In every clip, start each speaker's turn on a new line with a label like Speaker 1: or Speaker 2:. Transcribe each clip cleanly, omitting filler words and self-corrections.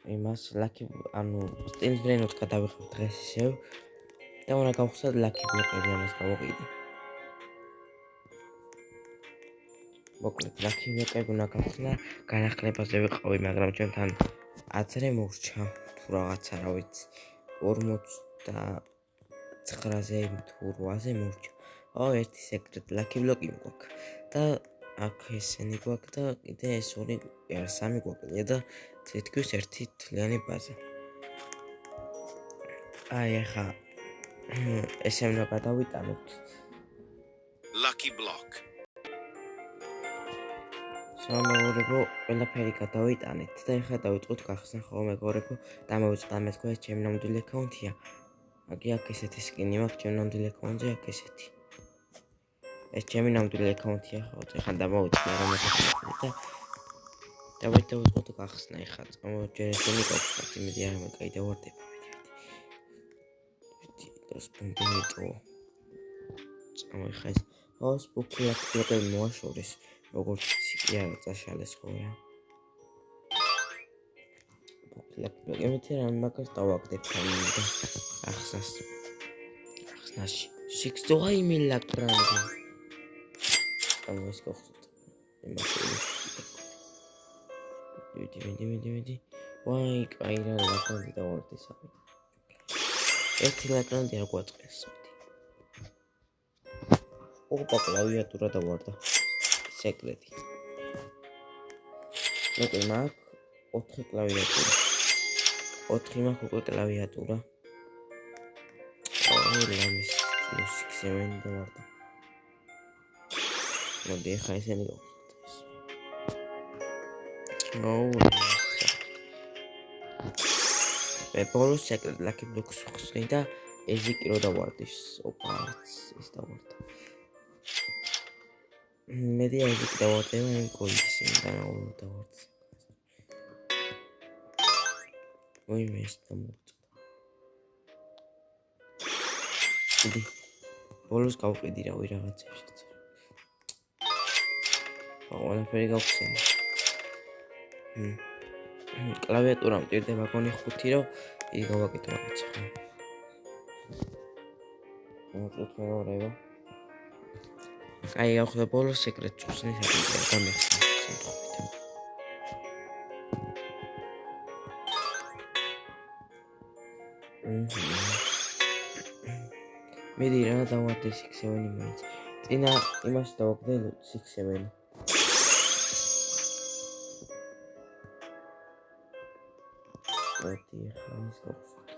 Speaker 1: იმას ლაკი ანუ სტილს ბრენოთ გადავიხებ დღეს ისევ და უნდა გავხსნათ ლაკი ბლოკები ამას გავყიდი. მოკლედ ლაკი ბლოკები უნდა გავხსნა, განახლებაზე ვიყავი, მაგრამ ჩვენთან აზრე მორჩა თუ რაღაცა რა ვიცი 49-ზე თუ 8-ზე მორჩა. ერთი სეკრეტ ლაკი ბლოკი გვაქვს და აქ ესენი გვაქვს და კიდე ეს ორი სამი გვაქვს და თითქოს ერთი თლიანი ბაზა. ახლა ესე უნდა გადავიტანოთ.
Speaker 2: Lucky block.
Speaker 1: სამეორებო ყველაფერი გადავიტანეთ და ახლა დავიწყოთ გახსნა ხო მეგობრებო და მოვიწყდა მე თქვენ ჩემი ნამდვილი აკაუნტია. აგი აქ ესეთი სკინი მაქვს ჩემი ნამდვილი აკაუნტზე აქ ესეთი. ეს ჩემი ნამდვილი აკაუნტია ხო ახლა დამოვიწყდა რომ და დავიწყოთ გახსნა ახლა წამოჯერესენი გავხსნათ იმედი არ მეკაი დავარდება. სპონტინიტო წამოიხეს სპოკულაკ ბლოკები მოაშორეს როგორც კი არა წაშალეს ხო რა სპოკულაკ ბლოკები რა მაგას დავაგდებ და ახსნაში სიქსტოი მილაკრანდი ამას გახსოვთ იმასები ვაი კაი რა ლაკრანდი დავარდი სამი ერთი ლაკრანდი არ გვაწყეს ოპა კლავიატურა დავარდა სეკრეტი მოკლედ მაქვს 4 კლავიატურა 4 მაქვს უკვე კლავიატურა ლამის +6-7 დავარდა მოდი ახლა ესენი ბოლოს სეკრეტ ლაკი ბლოკს ხსნი და ეზიკი რო დავარდის ოპა ეს დავარდა მედი ეზიკი დავარდება იმ კოლიქსი და დავარდს ვაიმე ეს დამოწდა იდი ბოლოს გავყიდი რავი რაღაცებს ყველაფერი გავხსენე კლავიატურა მჭირდება გონი 5 რომ იგი გავაკეთო რაღაცა მოწოთ მეორება აი ახლა ბოლოს სეკრეტს ხსნის გამიხსნა მედი რა დავარდე 6-7 მაინც წინა იმას დავაგდე 6-7 მოდი ხანს გავხსნით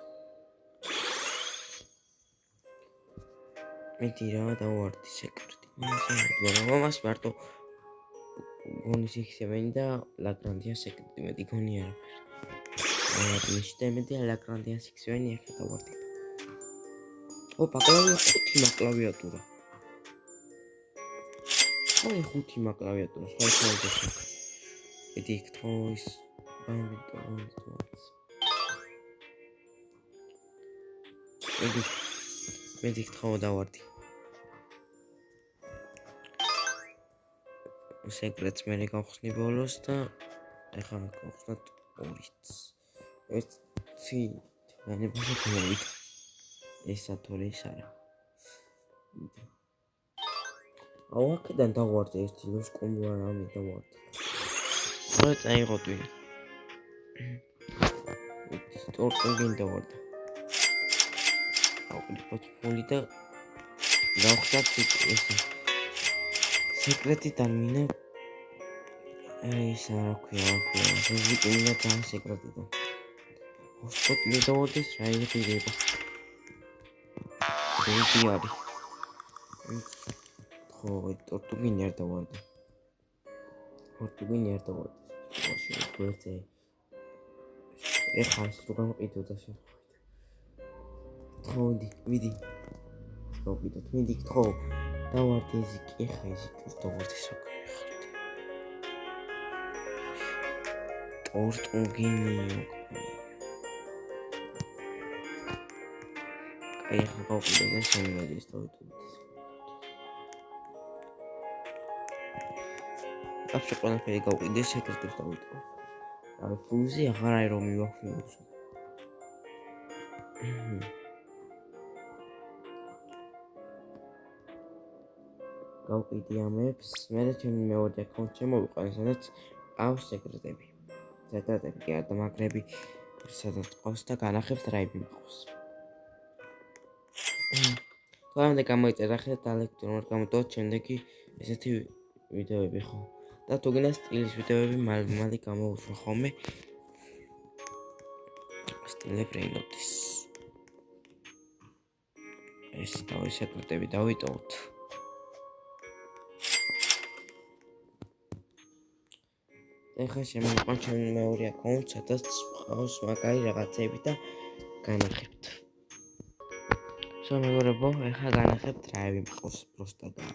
Speaker 1: მედი რა დავარდი სეკრეტი მომას მარტო გონი 6-7 და ლაგრანდია სეკრეტი მედი გონი არაფერი მედი ლაგრანდია 6-7 ახლა დავარდი ოპა კლავიატურა აი 5 კლავიატურა სხვა ედი ქთოის მედი ქთო დავარდი სეკრეტს მე გავხსნი ბოლოს და ახლა გავხსნათ 2-ს ეს ცი მე ბოლოს ესა თორე ის არა აქედან დავარდი ერთი ლოს კომბო არა მე დავარდი რა წაიღო თუ ტორტინგენ დავარდა აუკლიპოთ ფული და დავხსნათ ეს სეკრეტი დარმინა ეს რა ქვია ზუსტი მინა თან სეკრეტი და ოსტოტლი დავარდეს რა იქნება ერთი არის ხო ტორტინგენ არ დავარდა ტორტინგენ არ დავარდა ვერცე ეხლა ის რომ ყიდო და შეხვიდე თოდი მიდი გავიდოთ მიდი ხო დავარდი ეზიკი ეხლა ეზიკი დავარდი საკუთარ ტორტინგენიო აი ახლა გავიდე და შემოვიდეს დავიტოვეთ აბსოლუტურად ყველაფერი გავყიდე სეკრეტებს დავიტოვე აი ფუზი აღარ არის რომ მივახვილოს. გავყიდი ამებს, მე ჩემი მეორე აკაუნტი შემოვიყვანე, სადაც ყავს სეკრეტები. სეკრეტები კი არა, მაგრები სადაც ყავს და განახებს დრაივი მყავს. თვამდე გამოიწერა ხე და ელექტრონულად გამოტოვოთ შემდეგი ესეთი ვიდეოები ხო. და თუ გინდა სტილის ვიდეოები მალე გამოუშვა ხოლმე. სტილი ბრეინოთის. ეს თავი სეკრეტები დავიტოვოთ. ეხლა შემოვიყვან ჩემი მეორე აკაუნტი, სადაც ყავს მაგარი რაღაცები და განახებთ. მეგობრებო, ეხლა განახებთ რაები მყავს პროსტა და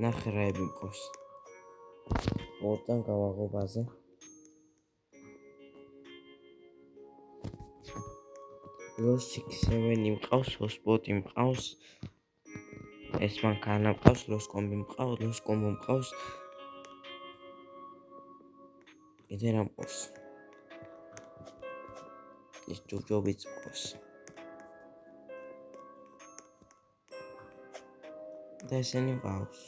Speaker 1: ნახე რაები მყავს. ორთან გავაღო ბაზა. Los 6-7 მყავს, hotspot მყავს. ეს მანქანა მყავს, los combi მყავს, los combo მყავს. კიდე რა მყავს? ეს ჯობჯობიც მყავს. და ესენი მყავს.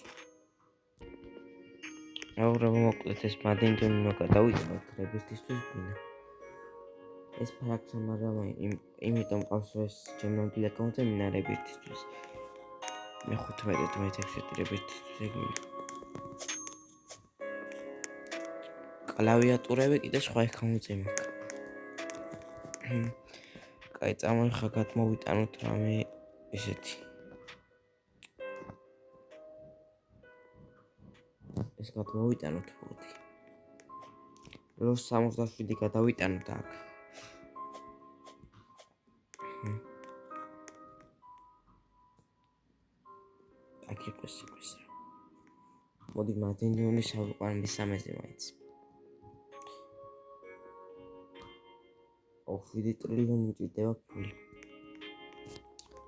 Speaker 1: აღრა მოკლედ ეს მადინჯონი უნდა გადავიდოთ რებისთვის გვინდა. ეს ფაქტია, მაგრამ იმიტომ ყავს ეს ჩემი ნამდვილი აკაუნტი მინარებისთვის. მე 15-16 რებისთვის ეგ. კლავიატურები კიდე სხვა აკაუნტზე მაქვს. კაი, წამოიხა გადმოვიტანოთ რამე ესეთი. ეს გადმოვიტანოთ მოდი. Los 67 გადავიტანოთ აქ. აქ იყოს ის. მოდი მადინჯონის ავიყვან მესამეზე მაინც. 7 ტრილიონი მჭირდება ფული.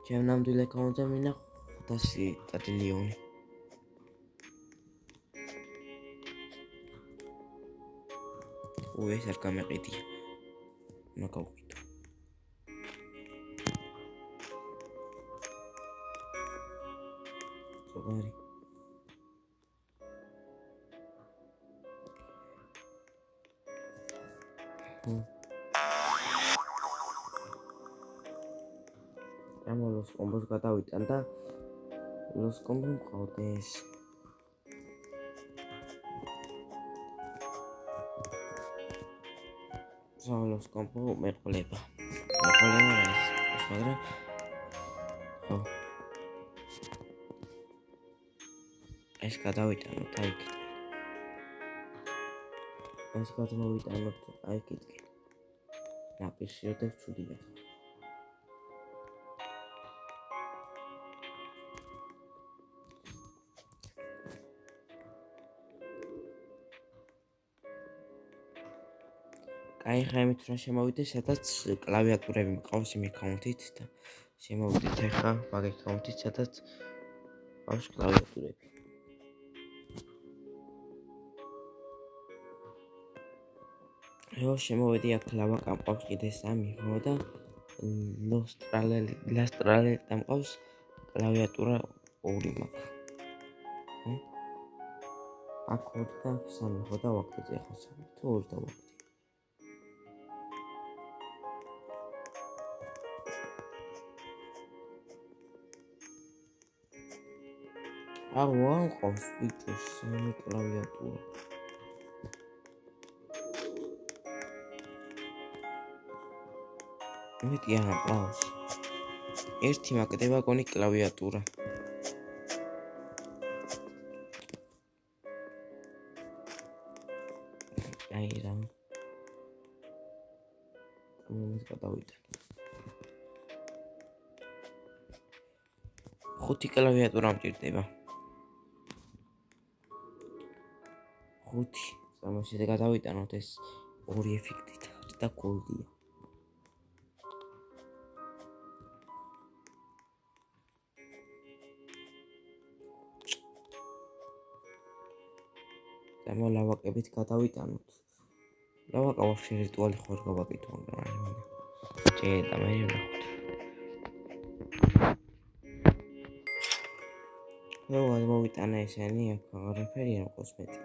Speaker 1: ჩემ ნამდვილ აკაუნტზე მინდა 500 ტრილიონი. ეს არ გამეყიდია. მაგავყიდო. ზოგარი. los combos გადავიტან და los combo მყავდეს. los combo მეყოლება. მეყოლება რა ის, მაგრამ ხო. ეს გადავიტანოთ აი იქით. ეს გადმოვიტანოთ აი იქით. ნაპირშიოდებს ცუდია. აი ხა იმით რა შემოვიდე, სადაც კლავიატურები მყავს იმ აკაუნტით და შემოვიდეთ ახლა მაგ აკაუნტით, სადაც მყავს კლავიატურები. ეხლა შემოვედი აქ ლავაკა მყავს კიდე 3 ხო და ლასტრალელი და მყავს კლავიატურა 2 მაქვს. აქ 2 და 3 ხო და ვაკეთე ახლა 3 თუ 2 და ვაკეთე. ვანყავს ბიჭოს 3 კლავიატურა. მეტი არ ყავს. ერთი მაგდება გონი კლავიატურა. აი რა. მომის გადავიტან. 5 კლავიატურა მჭირდება. 5. სამოსი გადავიტანოთ ეს 2 ეფექტით და გოლდია. ლავაკებით გადავიტანოთ ლავაკა ვაფშე რიტუალი ხوار გავაკეთო, მაგრამ არ მინდა. ჭედა მე ვნახოთ. ნუ მოვიტანა ესენი, აქ აღარაფერი არ მყავს მეტი.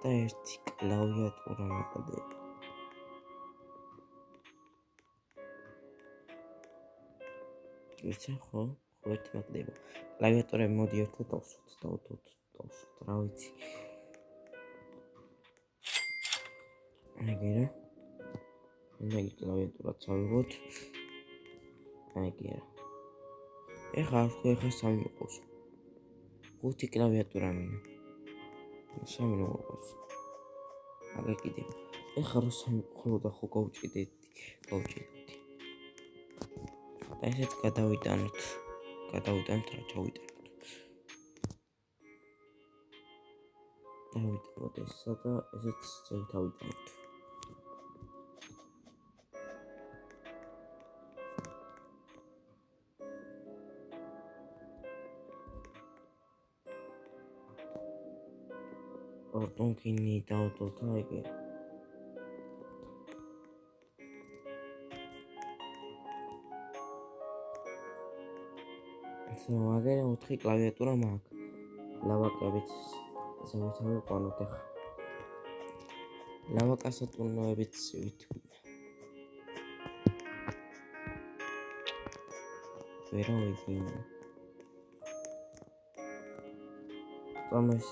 Speaker 1: და ერთი კლავიატურა მოგდება. იცი ხო? ხო ერთი მოგდება. კლავიატურები მოდი ერთად დავსვათ, რა ვიცი. აიგერა. მე კლავიატურაც ავიღოთ. აიგერა. ეხლა სამი მოყავს. 5 კლავიატურა მინდა. სამი მოყავს. აგერ კიდე. ეხლა რო სამი ხოლოდა ხო გავჭიდეთ. და ესეც გადავიტანოთ. რა ჩავიტანოთ. დავიტანოთ ესა და ესეც დავიტანოთ. ორტონკინი დავდოთ აიგე. აგერა 4 კლავიატურა მაქვს. ლავაკებით ზევით ავიყვანოთ ახლა. ლავაკა სატურნოებით ვითვლი. ვერა ვიგინე. ამას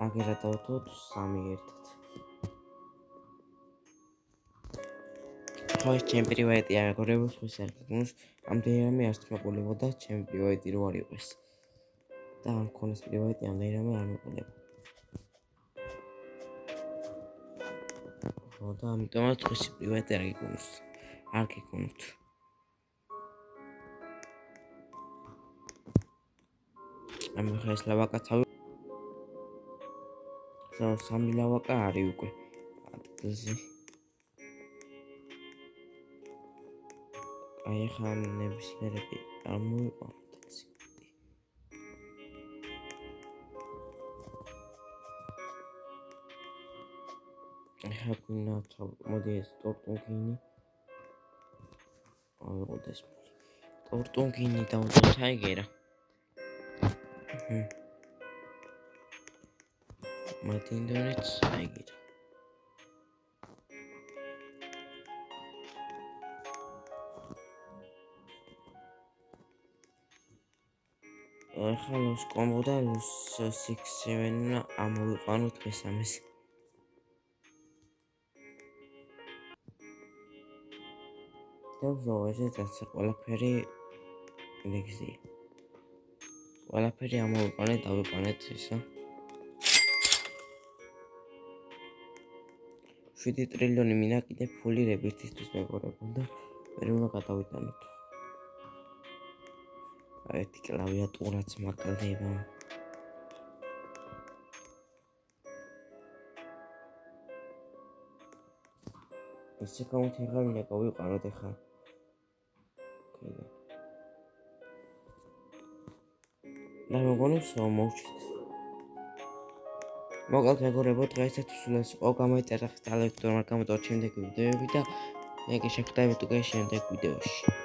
Speaker 1: აგერა დავდოთ 3 ერთად. ხო ჩემ პრივატი აგორებოს ხოს არ გქონს. ამდენიმე არც მეყოლებოდა ჩემ პრივატი რო არ იყოს. და ამ ქონეს პრივატი ამდენიმე არ მეყოლებოდა. ხო და ამიტომაც ხოს პრივატი არ გქონთ. ამ ხეს ლავაკაც სამი ლავაკა არის უკვე ადგილზე. აი ხა ნებისმიერები არ მოვიყვანოთ ესე. ახლა გვინდა მოდი ეს ტორტუნკინი. ავიღოთ ეს. ტორტუნკინი დავდოთ აიგერა. მათინდონიც აიგერა. ახლა ლოს კომბო და ლოს 6-7 ამოვიყვანოთ მესამეს. დავზოვე ესეც ყველაფერი ლეგზია. ყველაფერი ამოვიყვანეთ, დავიყვანეთ ისა. 7 ტრილიონი მინდა კიდე ფული რებირთისთვის მეგობრებო და მე უნდა გადავიტანოთ. ერთი კლავიატურაც მაკლდება. ესე კონტ ახლა მინდა გავიყვანოთ ახლა. და მოგონი მოვჩით. მოგალთ მეგობრებო დღესაც სულ ეს იყო გამოიწერა ხსტალეთ თუ არ გამოიწვევთ შემდეგი ვიდეოები და მე გეშეხვდებით უკვე შემდეგ ვიდეოში.